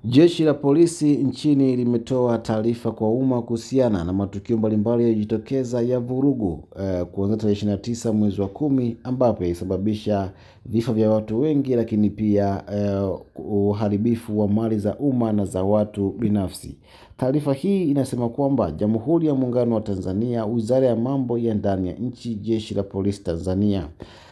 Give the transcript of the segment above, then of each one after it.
Jeshi la polisi nchini limetoa taarifa kwa umma kuhusiana na matukio mbalimbali yaliyojitokeza ya vurugu kuanzia tarehe 29 mwezi wa 10 ambapo ilisababisha vifo vya watu wengi, lakini pia uharibifu wa mali za umma na za watu binafsi. Taarifa hii inasema kwamba Jamhuri ya Muungano wa Tanzania, Wizara ya Mambo ya Ndani ya Nchi, Jeshi la Polisi Tanzania.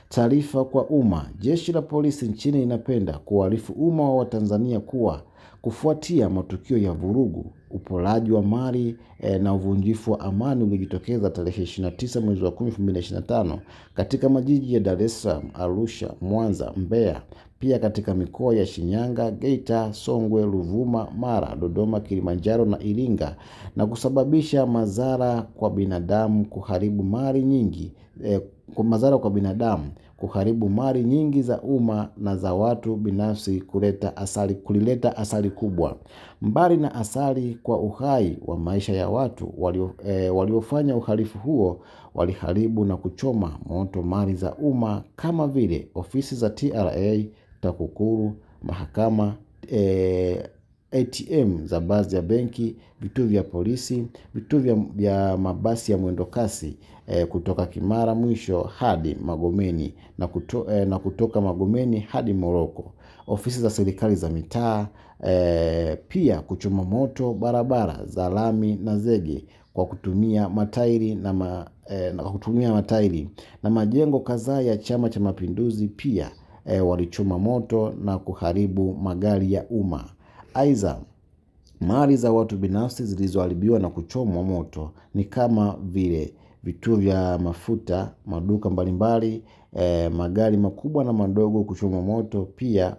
Taarifa kwa umma. Jeshi la polisi nchini linapenda kuarifu umma wa Tanzania kuwa kufuatia matukio ya vurugu, uporaji wa mali na uvunjifu wa amani uliojitokeza tarehe 29 mwezi wa 10 2025 katika majiji ya Dar es Salaam, Arusha, Mwanza, Mbeya, pia katika mikoa ya Shinyanga, Geita, Songwe, Ruvuma, Mara, Dodoma, Kilimanjaro na Iringa, na kusababisha madhara kwa binadamu, kuharibu mali nyingi kuharibu mali nyingi za umma na za watu binafsi, kulileta athari kubwa. Mbali na athari kwa uhai wa maisha ya watu, waliofanya uhalifu huo waliharibu na kuchoma moto mali za umma kama vile ofisi za TRA, TAKUKURU, mahakama, ATM za baadhi ya benki, vituo vya polisi, vituo vya mabasi ya mwendo kasi kutoka Kimara Mwisho hadi Magomeni na kutoka Magomeni hadi Moroko, ofisi za serikali za mitaa, pia kuchoma moto barabara za lami na zege kwa kutumia matairi na majengo kadhaa ya Chama cha Mapinduzi pia walichoma moto na kuharibu magari ya umma. Aidha, mali za watu binafsi zilizoharibiwa na kuchomwa moto ni kama vile vituo vya mafuta, maduka mbalimbali, magari makubwa na madogo kuchomwa moto. Pia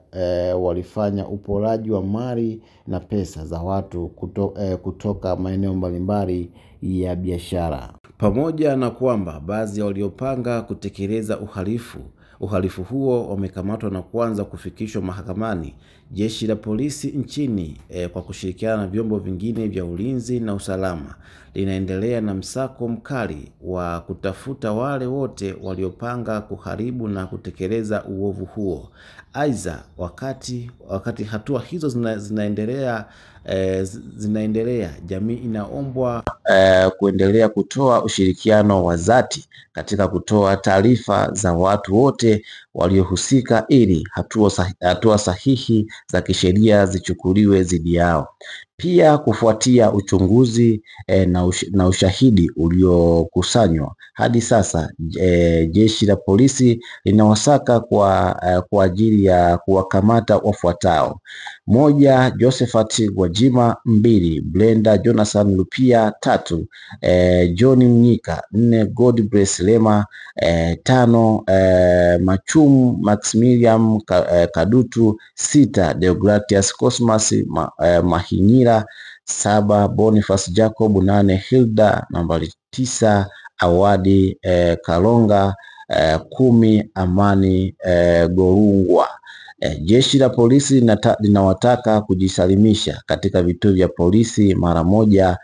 walifanya uporaji wa mali na pesa za watu kutoka maeneo mbalimbali ya biashara. Pamoja na kwamba baadhi ya waliopanga kutekeleza uhalifu huo wamekamatwa na kuanza kufikishwa mahakamani, Jeshi la polisi nchini kwa kushirikiana na vyombo vingine vya ulinzi na usalama linaendelea na msako mkali wa kutafuta wale wote waliopanga kuharibu na kutekeleza uovu huo. Aidha, wakati hatua hizo zinaendelea, jamii inaombwa kuendelea kutoa ushirikiano wa dhati katika kutoa taarifa za watu wote waliohusika ili hatua sahihi za kisheria zichukuliwe dhidi yao. Pia kufuatia uchunguzi na ushahidi uliokusanywa hadi sasa, jeshi la polisi linawasaka kwa ajili ya kuwakamata wafuatao: 1, Josephat Gwajima; 2, Brenda Jonathan Lupia; 3, John Mnyika; 4, Godbless Lema; 5, Machum Maximilian Kadutu; 6, Deogratias Cosmas Mahinyira; 7, Boniface Jacob; 8, Hilda; nambari 9, Awadi Kalonga; 10, Amani Gorungwa. Jeshi la polisi linawataka kujisalimisha katika vituo vya polisi mara moja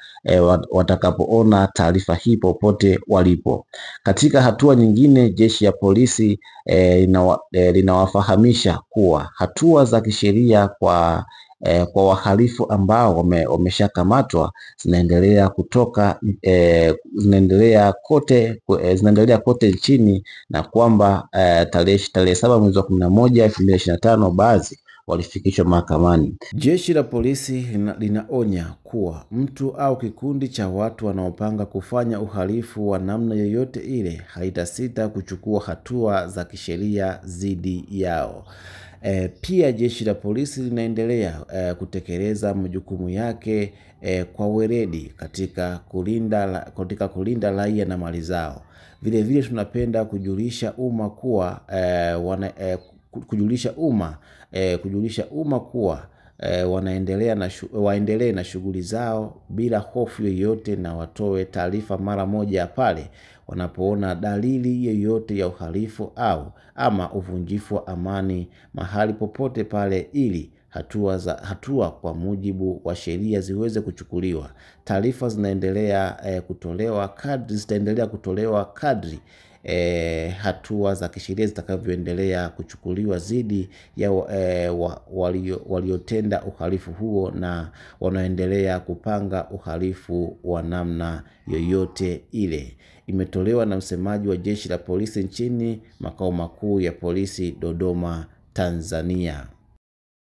watakapoona taarifa hii popote walipo. Katika hatua nyingine, jeshi la polisi linawafahamisha kuwa hatua za kisheria kwa wahalifu ambao wameshakamatwa zinaendelea kote nchini, na kwamba tarehe 7 mwezi wa 11 2025 baadhi walifikishwa mahakamani. Jeshi la polisi linaonya kuwa mtu au kikundi cha watu wanaopanga kufanya uhalifu wa namna yoyote ile haitasita kuchukua hatua za kisheria dhidi yao. Pia jeshi la polisi linaendelea kutekeleza majukumu yake kwa weledi katika kulinda raia na mali zao. Vile vile tunapenda kujulisha umma kuwa waendelee na shughuli zao bila hofu yoyote, na watoe taarifa mara moja pale wanapoona dalili yoyote ya uhalifu ama uvunjifu wa amani mahali popote pale, ili hatua kwa mujibu wa sheria ziweze kuchukuliwa. Taarifa zitaendelea kutolewa kadri hatua za kisheria zitakavyoendelea kuchukuliwa dhidi ya waliotenda uhalifu huo na wanaendelea kupanga uhalifu wa namna yoyote ile. Imetolewa na msemaji wa Jeshi la Polisi nchini, makao makuu ya polisi Dodoma, Tanzania.